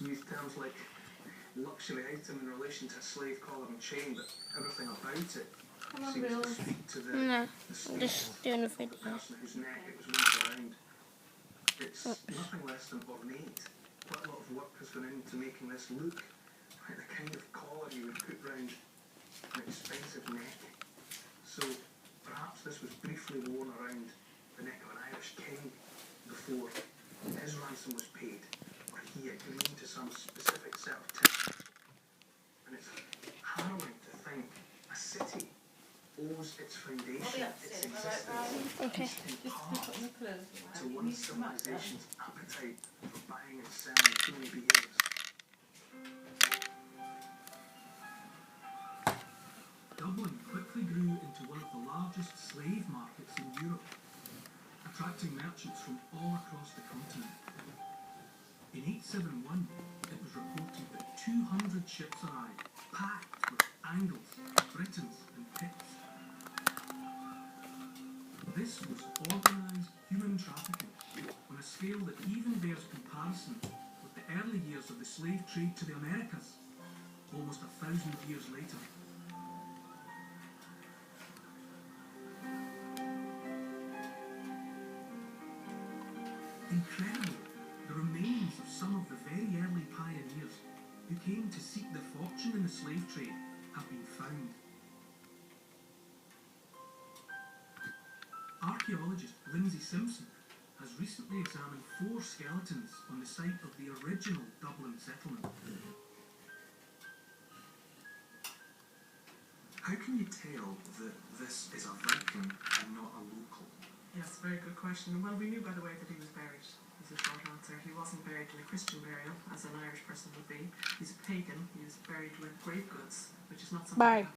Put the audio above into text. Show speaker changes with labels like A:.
A: use terms like luxury item in relation to a slave collar and chain, but everything about it seems to speak to
B: No,
A: the
B: I'm just doing a
A: of the
B: video.
A: person whose neck it was wound around. It's nothing less than ornate. Quite a lot of work has gone into making this look like the kind of collar you would put round an expensive neck. So perhaps this was briefly worn around the neck of an Irish king before his ransom was paid, or he agreed to some specific set of terms. And it's harrowing to think a city owes its foundation, its existence,
B: Okay.
A: in part to one civilization's appetite for buying and selling human beings.
C: Dublin quickly grew into one of the largest slave markets in Europe, attracting merchants from all across the continent. In 871, it was reported that 200 ships arrived, packed with Angles, Britons and Picts. This was organised human trafficking on a scale that even bears comparison with the early years of the slave trade to the Americas, almost 1,000 years later. Incredibly, the remains of some of the very early pioneers who came to seek their fortune in the slave trade have been found. Archaeologist Lindsay Simpson has recently examined 4 skeletons on the site of the original Dublin settlement.
A: How can you tell that this is a Viking and not a local?
D: Yes, very good question. Well, we knew by the way that he was buried, is the short answer. He wasn't buried in a Christian burial, as an Irish person would be. He's a pagan. He was buried with grave goods, which is not something...
B: Bye.